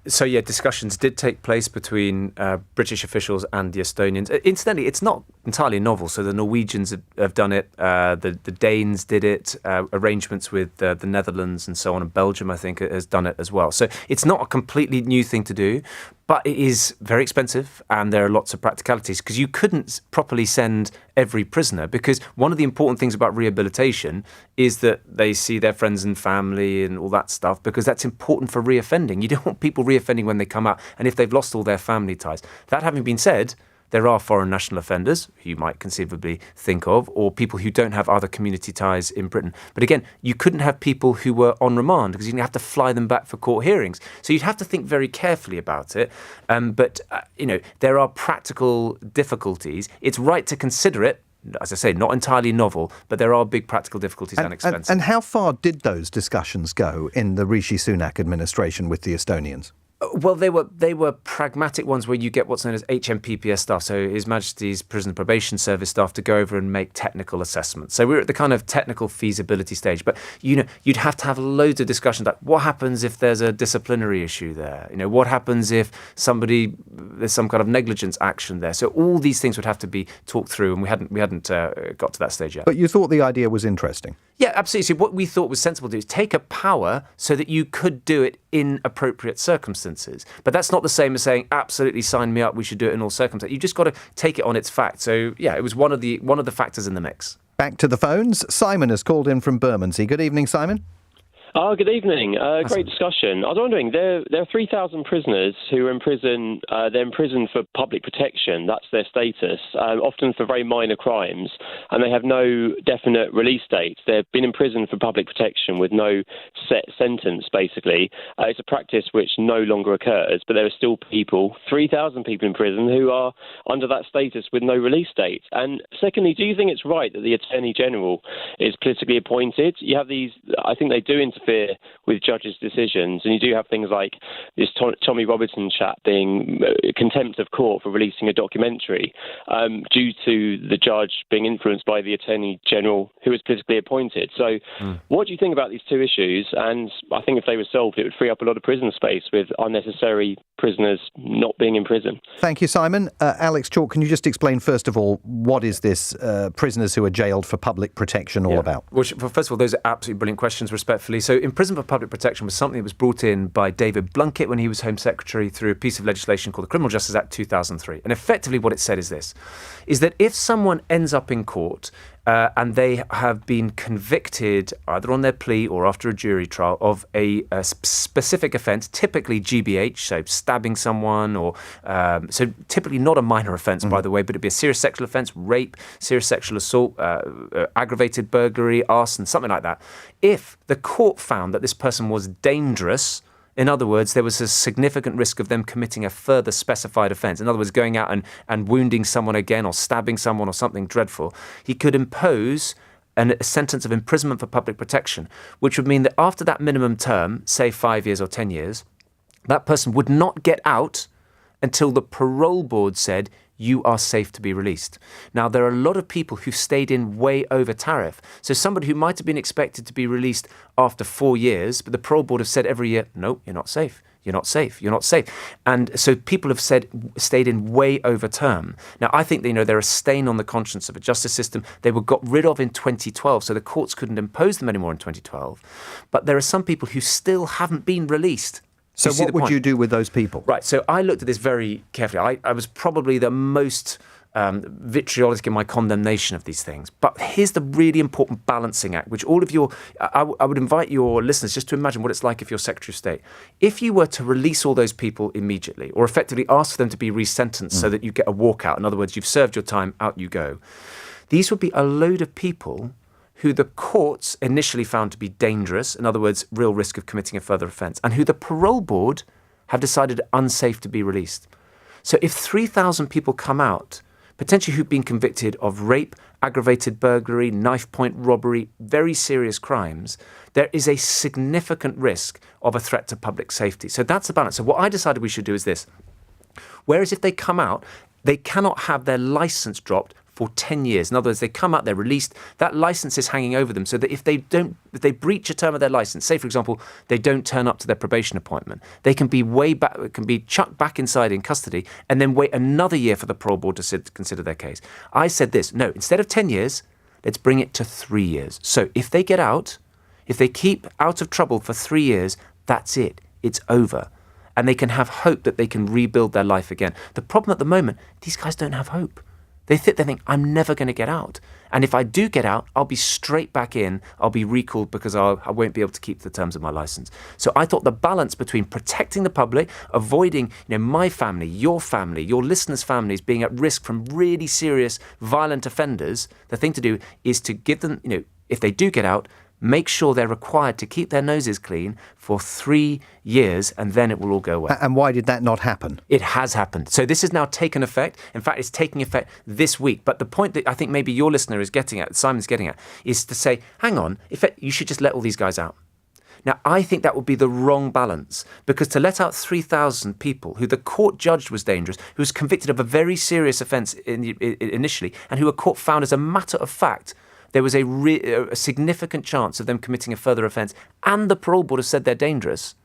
discussions did take place between British officials and the Estonians. Incidentally, it's not entirely novel. So the Norwegians have done it, the Danes did it, arrangements with the Netherlands and so on, and Belgium, I think, has done it as well. So it's not a completely new thing to do, but it is very expensive and there are lots of practicalities because you couldn't properly send every prisoner, because one of the important things about rehabilitation is that they see their friends and family and all that stuff, because that's important for reoffending. You don't want people reoffending when they come out and if they've lost all their family ties. That having been said, there are foreign national offenders who you might conceivably think of, or people who don't have other community ties in Britain. But again, you couldn't have people who were on remand because you'd have to fly them back for court hearings. So you'd have to think very carefully about it. But there are practical difficulties. It's right to consider it. As I say, not entirely novel, but there are big practical difficulties and expenses. And how far did those discussions go in the Rishi Sunak administration with the Estonians? Well, they were pragmatic ones where you get what's known as HMPPS staff, so His Majesty's Prison Probation Service staff, to go over and make technical assessments. So we're at the kind of technical feasibility stage. But, you'd have to have loads of discussions like what happens if there's a disciplinary issue there? What happens if there's some kind of negligence action there? So all these things would have to be talked through, and we hadn't got to that stage yet. But you thought the idea was interesting? Yeah, absolutely. So what we thought was sensible to do is take a power so that you could do it in appropriate circumstances. But that's not the same as saying, absolutely sign me up, we should do it in all circumstances. You've just got to take it on its facts. So, yeah, it was one of the factors in the mix. Back to the phones. Simon has called in from Bermondsey. Good evening, Simon. Good evening. Great discussion. I was wondering, there are 3,000 prisoners who are in prison. They're in prison for public protection. That's their status, often for very minor crimes, and they have no definite release date. They've been in prison for public protection with no set sentence, basically. It's a practice which no longer occurs, but there are still 3,000 people in prison who are under that status with no release date. And secondly, do you think it's right that the Attorney General is politically appointed? You have these, I think they do interfere with judges' decisions, and you do have things like this Tommy Robinson chap being contempt of court for releasing a documentary due to the judge being influenced by the Attorney General who was politically appointed. So what do you think about these two issues? And I think if they were solved, it would free up a lot of prison space with unnecessary prisoners not being in prison. Thank you, Simon. Alex Chalk, can you just explain, first of all, what is this prisoners who are jailed for public protection all about? Well, first of all, those are absolutely brilliant questions, respectfully. So in prison for public protection was something that was brought in by David Blunkett when he was Home Secretary through a piece of legislation called the Criminal Justice Act 2003. And effectively what it said is this, is that if someone ends up in court and they have been convicted either on their plea or after a jury trial of a specific offence, typically GBH, so stabbing someone, or so typically not a minor offence, by the way, but it'd be a serious sexual offence, rape, serious sexual assault, aggravated burglary, arson, something like that. If the court found that this person was dangerous, in other words, there was a significant risk of them committing a further specified offence. In other words, going out and wounding someone again or stabbing someone or something dreadful. He could impose a sentence of imprisonment for public protection, which would mean that after that minimum term, say 5 years or 10 years, that person would not get out until the parole board said, you are safe to be released. Now, there are a lot of people who stayed in way over tariff. So somebody who might have been expected to be released after 4 years, but the parole board have said every year, no, you're not safe. You're not safe. You're not safe. And so people have stayed in way over term. Now, I think they're a stain on the conscience of a justice system. They were got rid of in 2012, so the courts couldn't impose them anymore in 2012. But there are some people who still haven't been released. So what would you do with those people? Right, so I looked at this very carefully. I was probably the most vitriolic in my condemnation of these things. But here's the really important balancing act, which all of I would invite your listeners just to imagine what it's like if you're Secretary of State. If you were to release all those people immediately, or effectively ask for them to be resentenced so that you get a walkout, in other words, you've served your time, out you go, these would be a load of people who the courts initially found to be dangerous, in other words, real risk of committing a further offence, and who the parole board have decided unsafe to be released. So if 3,000 people come out, potentially who've been convicted of rape, aggravated burglary, knife point robbery, very serious crimes, there is a significant risk of a threat to public safety. So that's the balance. So what I decided we should do is this. Whereas if they come out, they cannot have their licence dropped for 10 years. In other words, they come out, they're released, that licence is hanging over them, so that if they breach a term of their licence, say for example, they don't turn up to their probation appointment, they can be chucked back inside in custody and then wait another year for the parole board to consider their case. I said this, no, instead of 10 years, let's bring it to 3 years. So if they get out, if they keep out of trouble for 3 years, that's it. It's over. And they can have hope that they can rebuild their life again. The problem at the moment, these guys don't have hope. They think, I'm never going to get out. And if I do get out, I'll be straight back in. I'll be recalled because I won't be able to keep the terms of my license. So I thought the balance between protecting the public, avoiding my family, your listeners' families being at risk from really serious violent offenders, the thing to do is to give them, if they do get out, make sure they're required to keep their noses clean for 3 years, and then it will all go away. And why did that not happen? It has happened. So this has now taken effect. In fact, it's taking effect this week. But the point that I think maybe your listener is getting at, Simon's getting at, is to say, hang on, you should just let all these guys out. Now, I think that would be the wrong balance, because to let out 3,000 people who the court judged was dangerous, who was convicted of a very serious offence initially, and who a court found as a matter of fact there was a significant chance of them committing a further offence, and the parole board has said they're dangerous,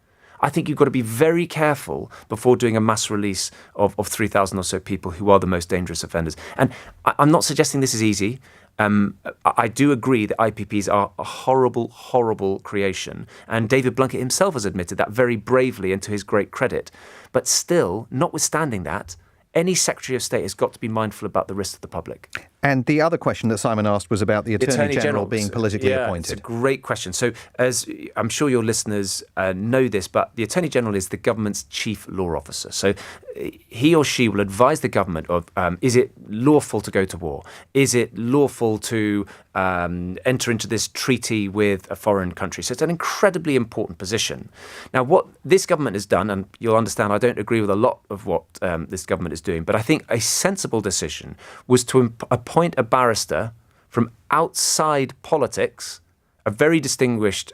I think you've got to be very careful before doing a mass release of 3,000 or so people who are the most dangerous offenders. And I'm not suggesting this is easy. I do agree that IPPs are a horrible, horrible creation. And David Blunkett himself has admitted that very bravely and to his great credit. But still, notwithstanding that, any Secretary of State has got to be mindful about the risk to the public. And the other question that Simon asked was about the Attorney General being politically appointed. It's a great question. So, as I'm sure your listeners know this, but the Attorney General is the government's chief law officer. So he or she will advise the government of, is it lawful to go to war? Is it lawful to enter into this treaty with a foreign country? So it's an incredibly important position. Now, what this government has done, and you'll understand I don't agree with a lot of what this government is doing, but I think a sensible decision was to appoint a barrister from outside politics, a very distinguished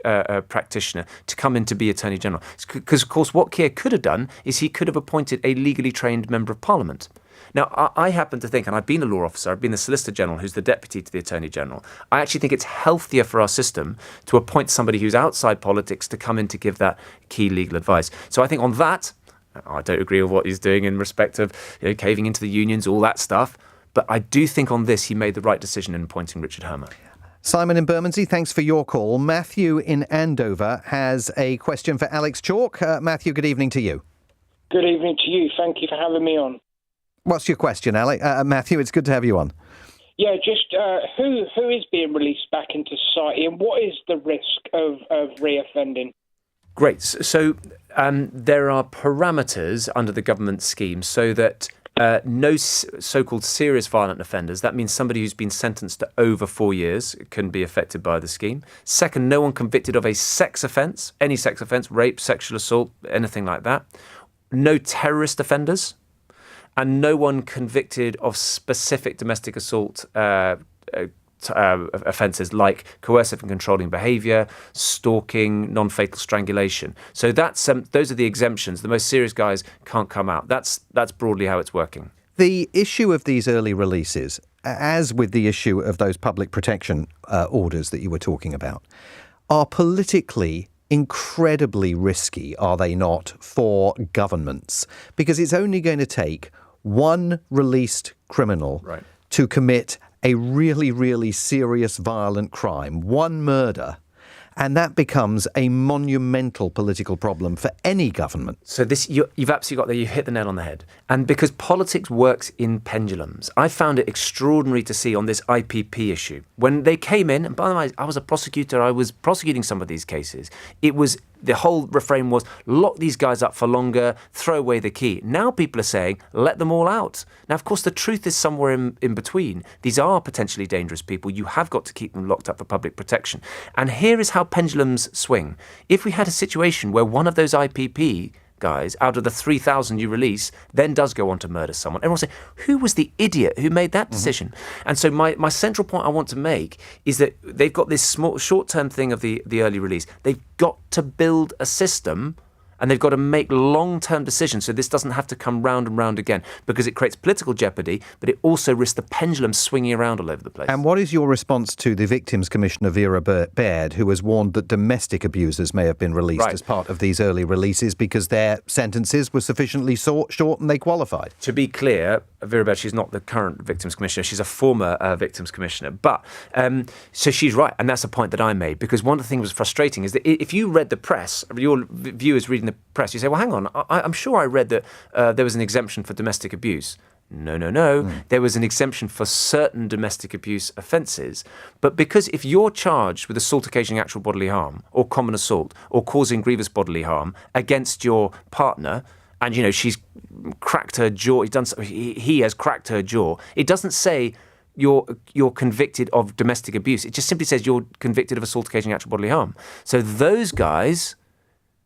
practitioner, to come in to be Attorney General. Because, of course, what Keir could have done is he could have appointed a legally trained Member of Parliament. Now, I happen to think, and I've been a law officer, I've been the Solicitor General, who's the Deputy to the Attorney General. I actually think it's healthier for our system to appoint somebody who's outside politics to come in to give that key legal advice. So I think on that, I don't agree with what he's doing in respect of caving into the unions, all that stuff. But I do think on this he made the right decision in appointing Richard Hermer. Simon in Bermondsey, thanks for your call. Matthew in Andover has a question for Alex Chalk. Matthew, good evening to you. Good evening to you. Thank you for having me on. What's your question, Matthew? It's good to have you on. Yeah, just who is being released back into society, and what is the risk of reoffending? Great. So there are parameters under the government scheme so that no so-called serious violent offenders, that means somebody who's been sentenced to over 4 years, can be affected by the scheme. Second, no one convicted of a sex offence, any sex offence, rape, sexual assault, anything like that. No terrorist offenders, and no one convicted of specific domestic assault offences like coercive and controlling behaviour, stalking, non-fatal strangulation. So that's those are the exemptions. The most serious guys can't come out. That's broadly how it's working. The issue of these early releases, as with the issue of those public protection orders that you were talking about, are politically incredibly risky, are they not, for governments? Because it's only going to take one released criminal to commit a really, really serious violent crime, one murder, And that becomes a monumental political problem for any government. So you've absolutely got there. You hit the nail on the head. And because politics works in pendulums, I found it extraordinary to see on this IPP issue. When they came in, and by the way, I was a prosecutor, I was prosecuting some of these cases, the whole refrain was, lock these guys up for longer, throw away the key. Now people are saying, let them all out. Now, of course, the truth is somewhere in between. These are potentially dangerous people. You have got to keep them locked up for public protection. And here is how pendulums swing. If we had a situation where one of those IPP guys, out of the 3,000 you release, then does go on to murder someone, everyone say, who was the idiot who made that decision? And so my central point I want to make is that they've got this small short-term thing of the early release. They've got to build a system, and they've got to make long-term decisions so this doesn't have to come round and round again, because it creates political jeopardy, but it also risks the pendulum swinging around all over the place. And what is your response to the Victims Commissioner Vera Baird, who has warned that domestic abusers may have been released as part of these early releases because their sentences were sufficiently short and they qualified? To be clear, Vera Baird, she's not the current Victims Commissioner, she's a former Victims Commissioner. But, so she's right, and that's a point that I made, because one of the things that was frustrating is that if you read the press, your viewers reading the press, you say, well, hang on, I'm sure I read that there was an exemption for domestic abuse. No. There was an exemption for certain domestic abuse offences. But because if you're charged with assault occasioning actual bodily harm, or common assault, or causing grievous bodily harm against your partner, and, she's cracked her jaw, he has cracked her jaw, it doesn't say you're convicted of domestic abuse. It just simply says you're convicted of assault occasioning actual bodily harm. So those guys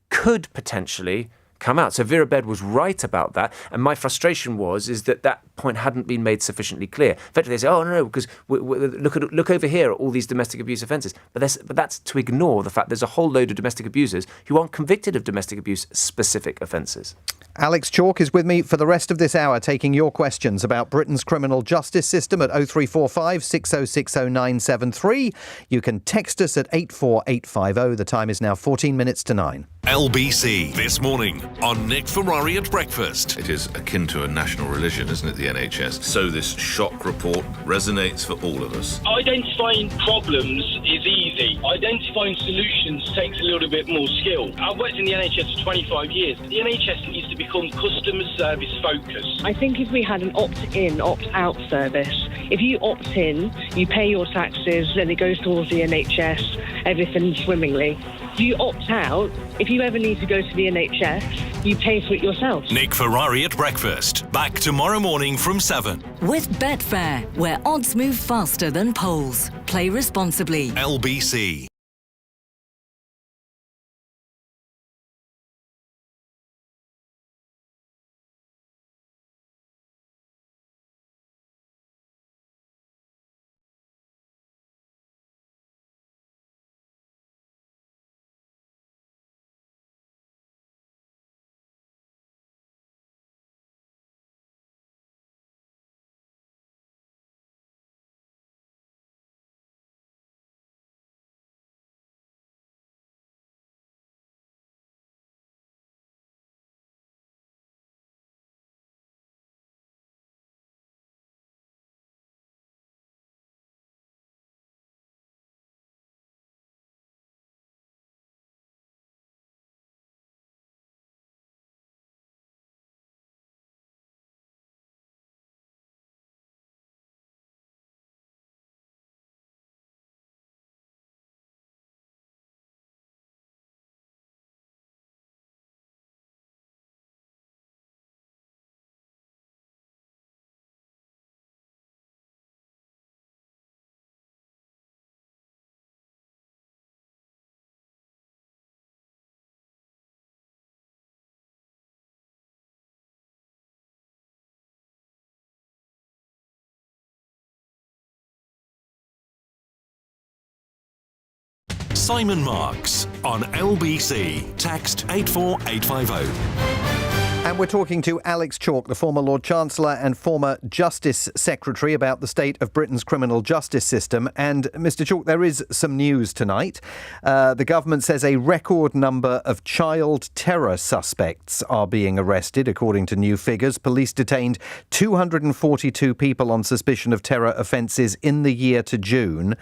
could potentially come out. So Vera Baird was right about that. And my frustration is that point hadn't been made sufficiently clear. Effectively, they say, oh, no, because look over here at all these domestic abuse offences. But that's to ignore the fact there's a whole load of domestic abusers who aren't convicted of domestic abuse specific offences. Alex Chalk is with me for the rest of this hour, taking your questions about Britain's criminal justice system at 0345 6060 973. You can text us at 84850. The time is now 14 minutes to 9. LBC This Morning on Nick Ferrari at Breakfast. It is akin to a national religion, isn't it, the NHS? So this shock report resonates for all of us. Identifying problems is easy. Identifying solutions takes a little bit more skill. I've worked in the NHS for 25 years. The NHS needs to become customer service focused. I think if we had an opt-in, opt-out service, if you opt in, you pay your taxes, then it goes towards the NHS, everything swimmingly. If you opt out, if you ever need to go to the NHS, you pay for it yourself. Nick Ferrari at Breakfast. Back tomorrow morning from 7. With Betfair, where odds move faster than polls. Play responsibly. LBC. Simon Marks on LBC. Text 84850. And we're talking to Alex Chalk, the former Lord Chancellor and former Justice Secretary, about the state of Britain's criminal justice system. And Mr. Chalk, there is some news tonight. The government says a record number of child terror suspects are being arrested, according to new figures. Police detained 242 people on suspicion of terror offences in the year to June.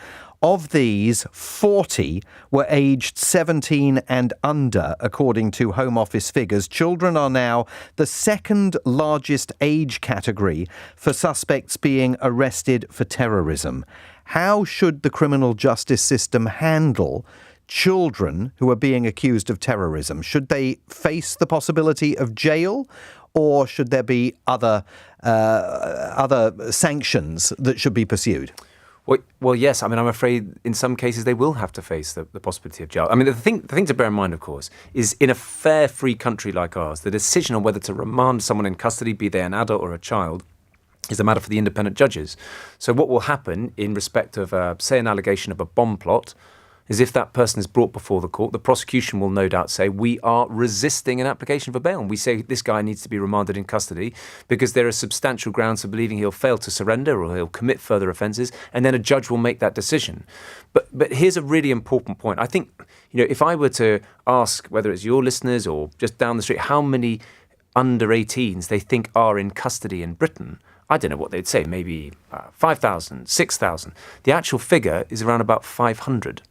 Of these, 40 were aged 17 and under, according to Home Office figures. Children are now the second largest age category for suspects being arrested for terrorism. How should the criminal justice system handle children who are being accused of terrorism? Should they face the possibility of jail, or should there be other sanctions that should be pursued? Well, yes. I mean, I'm afraid in some cases they will have to face the possibility of jail. I mean, the thing to bear in mind, of course, is in a fair, free country like ours, the decision on whether to remand someone in custody, be they an adult or a child, is a matter for the independent judges. So what will happen in respect of, say, an allegation of a bomb plot, is if that person is brought before the court, the prosecution will no doubt say, we are resisting an application for bail. And we say this guy needs to be remanded in custody because there are substantial grounds for believing he'll fail to surrender or he'll commit further offences, and then a judge will make that decision. But here's a really important point. I think, if I were to ask, whether it's your listeners or just down the street, how many under 18s they think are in custody in Britain, I don't know what they'd say, maybe 5,000, 6,000. The actual figure is around about 500.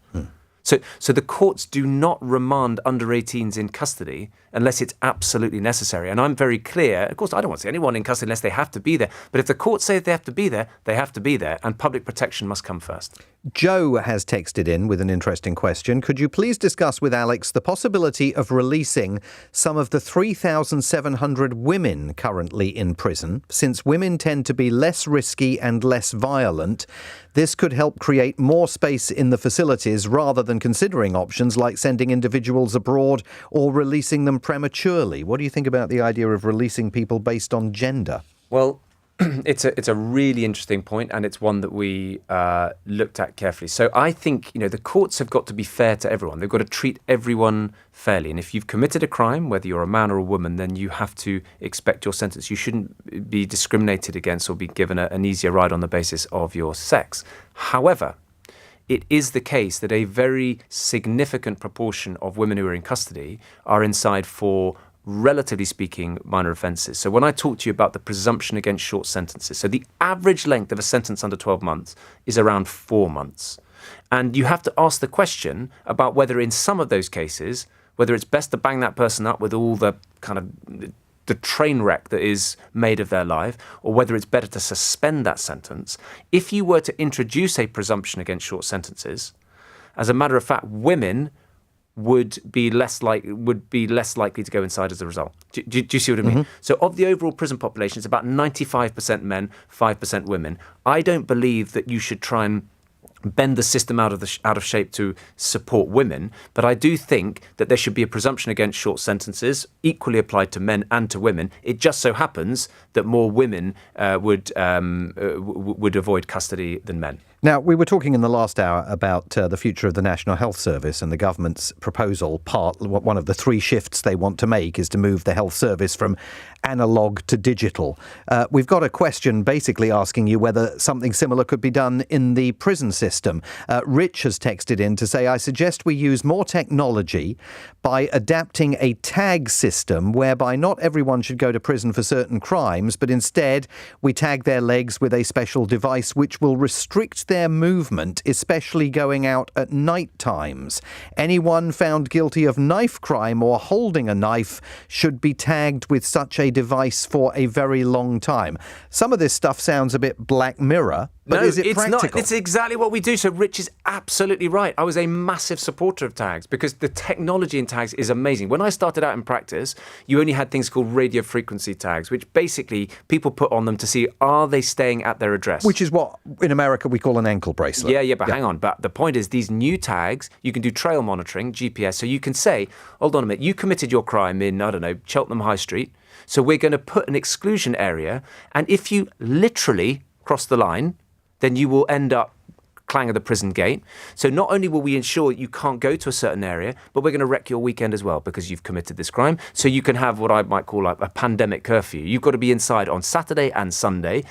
So the courts do not remand under 18s in custody unless it's absolutely necessary. And I'm very clear, of course, I don't want to see anyone in custody unless they have to be there. But if the courts say they have to be there, they have to be there, and public protection must come first. Joe has texted in with an interesting question. Could you please discuss with Alex the possibility of releasing some of the 3,700 women currently in prison? Since women tend to be less risky and less violent, this could help create more space in the facilities rather than considering options like sending individuals abroad or releasing them prematurely. What do you think about the idea of releasing people based on gender? Well, it's a really interesting point, and it's one that we looked at carefully. So I think, the courts have got to be fair to everyone. They've got to treat everyone fairly. And if you've committed a crime, whether you're a man or a woman, then you have to expect your sentence. You shouldn't be discriminated against or be given an easier ride on the basis of your sex. However, it is the case that a very significant proportion of women who are in custody are inside for, relatively speaking, minor offences. So when I talk to you about the presumption against short sentences, so the average length of a sentence under 12 months is around 4 months. And you have to ask the question about whether in some of those cases, whether it's best to bang that person up with all the kind of the train wreck that is made of their life, or whether it's better to suspend that sentence. If you were to introduce a presumption against short sentences, as a matter of fact, women would be less likely to go inside as a result. Do you see what I mean? Mm-hmm. So of the overall prison population, it's about 95% men, 5% women. I don't believe that you should try and bend the system out of shape to support women, but I do think that there should be a presumption against short sentences, equally applied to men and to women. It just so happens that more women would avoid custody than men. Now, we were talking in the last hour about the future of the National Health Service and the government's proposal. One of the 3 shifts they want to make is to move the health service from analogue to digital. We've got a question basically asking you whether something similar could be done in the prison system. Rich has texted in to say, I suggest we use more technology by adapting a tag system whereby not everyone should go to prison for certain crimes, but instead we tag their legs with a special device which will restrict their movement, especially going out at night times. Anyone found guilty of knife crime or holding a knife should be tagged with such a device for a very long time. Some of this stuff sounds a bit Black Mirror, but no, is it practical? Not. It's exactly what we do. So Rich is absolutely right. I was a massive supporter of tags because the technology in tags is amazing. When I started out in practice, you only had things called radio frequency tags, which basically people put on them to see, are they staying at their address? Which is what in America we call an ankle bracelet. Yeah, but hang on. But the point is, these new tags, you can do trail monitoring, GPS, so you can say, hold on a minute, you committed your crime in, I don't know, Cheltenham High Street, so we're going to put an exclusion area, and if you literally cross the line, then you will end up clang of the prison gate. So not only will we ensure you can't go to a certain area, but we're going to wreck your weekend as well because you've committed this crime. So you can have what I might call like a pandemic curfew. You've got to be inside on Saturday and Sunday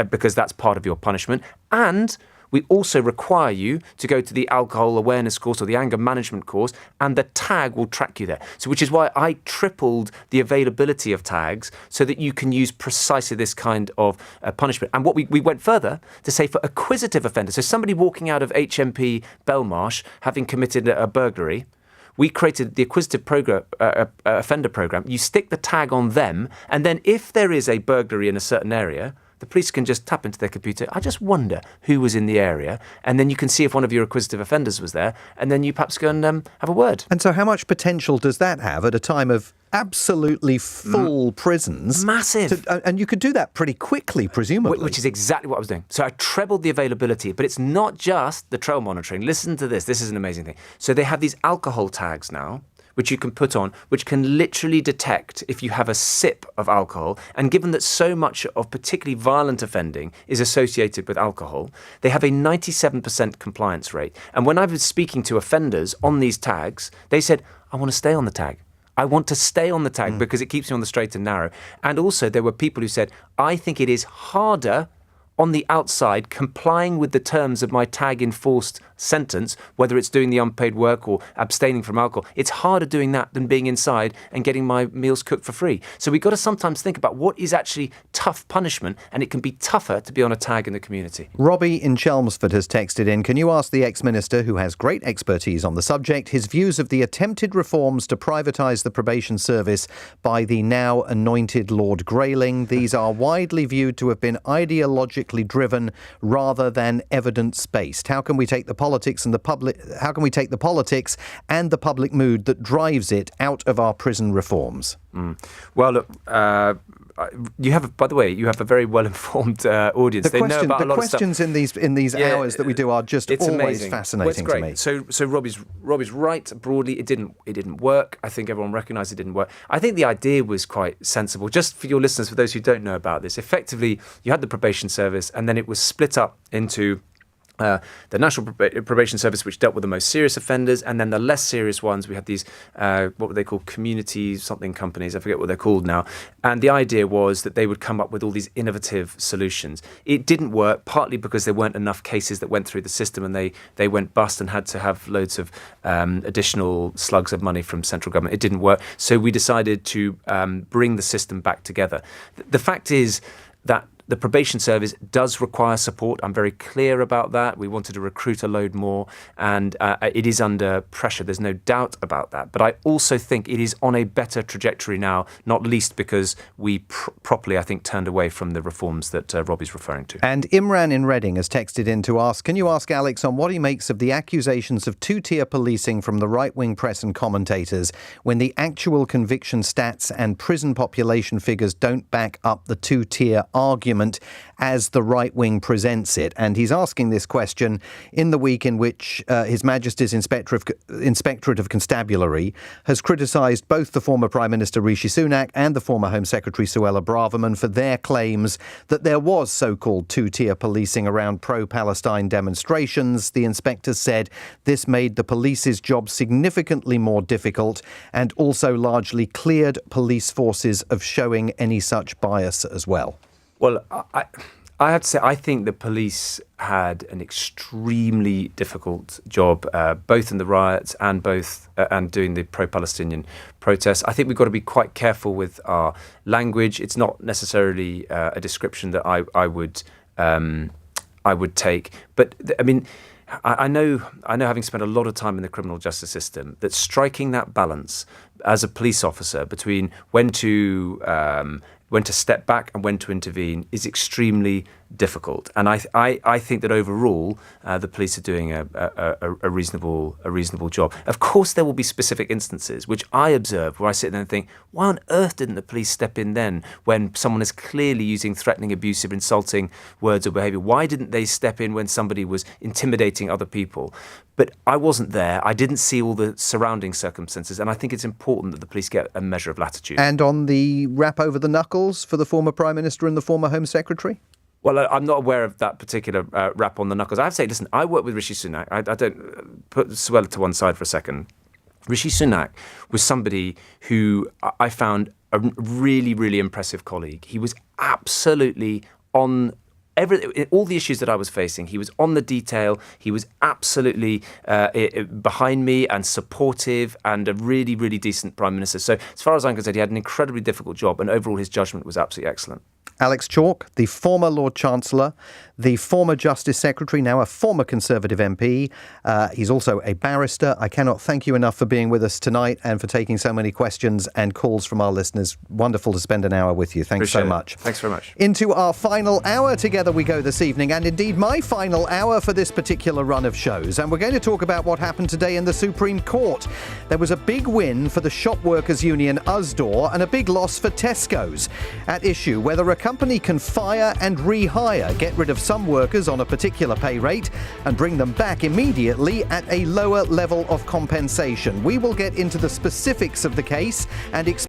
because that's part of your punishment. And we also require you to go to the alcohol awareness course or the anger management course, and the tag will track you there. So which is why I tripled the availability of tags so that you can use precisely this kind of punishment. And what we went further to say for acquisitive offenders, so somebody walking out of HMP Belmarsh having committed a burglary, we created the acquisitive offender program. You stick the tag on them, and then if there is a burglary in a certain area, the police can just tap into their computer. I just wonder who was in the area, and then you can see if one of your acquisitive offenders was there, and then you perhaps go and have a word. And so how much potential does that have at a time of absolutely full prisons? Massive. And you could do that pretty quickly, presumably. Which is exactly what I was doing. So I trebled the availability, but it's not just the trail monitoring. Listen to this. This is an amazing thing. So they have these alcohol tags now, which you can put on, which can literally detect if you have a sip of alcohol. And given that so much of particularly violent offending is associated with alcohol, they have a 97% compliance rate. And when I was speaking to offenders on these tags, they said, I want to stay on the tag. I want to stay on the tag because it keeps me on the straight and narrow. And also there were people who said, I think it is harder on the outside complying with the terms of my tag enforced sentence, whether it's doing the unpaid work or abstaining from alcohol. It's harder doing that than being inside and getting my meals cooked for free. So we've got to sometimes think about what is actually tough punishment, and it can be tougher to be on a tag in the community. Robbie in Chelmsford has texted in, can you ask the ex-minister, who has great expertise on the subject, his views of the attempted reforms to privatise the probation service by the now anointed Lord Grayling? These are widely viewed to have been ideologically driven rather than evidence-based. How can we take the politics and the public mood that drives it out of our prison reforms? Well, look, you have a very well-informed audience. They know about a lot of stuff. The questions in these hours that we do are just always amazing. Fascinating to me. So Robbie's right. Broadly, it didn't work. I think everyone recognised it didn't work. I think the idea was quite sensible. Just for your listeners, for those who don't know about this, effectively you had the probation service, and then it was split up into the National Probation Service, which dealt with the most serious offenders, and then the less serious ones. We had these, what were they called, community something companies, I forget what they're called now. And the idea was that they would come up with all these innovative solutions. It didn't work, partly because there weren't enough cases that went through the system, and they went bust and had to have loads of additional slugs of money from central government. It didn't work. So we decided to bring the system back together. The fact is that the probation service does require support. I'm very clear about that. We wanted to recruit a load more, and it is under pressure. There's no doubt about that. But I also think it is on a better trajectory now, not least because we properly, I think, turned away from the reforms that Robbie's referring to. And Imran in Reading has texted in to ask, can you ask Alex on what he makes of the accusations of two-tier policing from the right-wing press and commentators when the actual conviction stats and prison population figures don't back up the two-tier argument as the right wing presents it? And he's asking this question in the week in which His Majesty's Inspectorate of Constabulary has criticised both the former Prime Minister Rishi Sunak and the former Home Secretary Suella Braverman for their claims that there was so-called two-tier policing around pro-Palestine demonstrations. The inspectors said this made the police's job significantly more difficult and also largely cleared police forces of showing any such bias as well. Well, I have to say, I think the police had an extremely difficult job, both in the riots and doing the pro-Palestinian protests. I think we've got to be quite careful with our language. It's not necessarily a description that I would take. But I mean, I know, having spent a lot of time in the criminal justice system, that striking that balance as a police officer between when to step back and when to intervene is extremely difficult. And I think that overall the police are doing a reasonable job. Of course, there will be specific instances which I observe where I sit there and think, why on earth didn't the police step in then when someone is clearly using threatening, abusive, insulting words or behaviour? Why didn't they step in when somebody was intimidating other people? But I wasn't there. I didn't see all the surrounding circumstances, and I think it's important that the police get a measure of latitude. And on the rap over the knuckles for the former Prime Minister and the former Home Secretary? Well, I'm not aware of that particular rap on the knuckles. I have to say, listen, I work with Rishi Sunak. I don't put Suella to one side for a second. Rishi Sunak was somebody who I found a really, really impressive colleague. He was absolutely on all the issues that I was facing, he was on the detail. He was absolutely behind me and supportive, and a really, really decent Prime Minister. So as far as I'm concerned, he had an incredibly difficult job, and overall his judgment was absolutely excellent. Alex Chalk, the former Lord Chancellor, the former Justice Secretary, now a former Conservative MP. He's also a barrister. I cannot thank you enough for being with us tonight and for taking so many questions and calls from our listeners. Wonderful to spend an hour with you. Thanks so much. Thanks very much. Into our final hour together we go this evening, and indeed my final hour for this particular run of shows. And we're going to talk about what happened today in the Supreme Court. There was a big win for the shop workers union Usdaw and a big loss for Tesco's. At issue whether a company can fire and rehire, get rid of some workers on a particular pay rate and bring them back immediately at a lower level of compensation. We will get into the specifics of the case and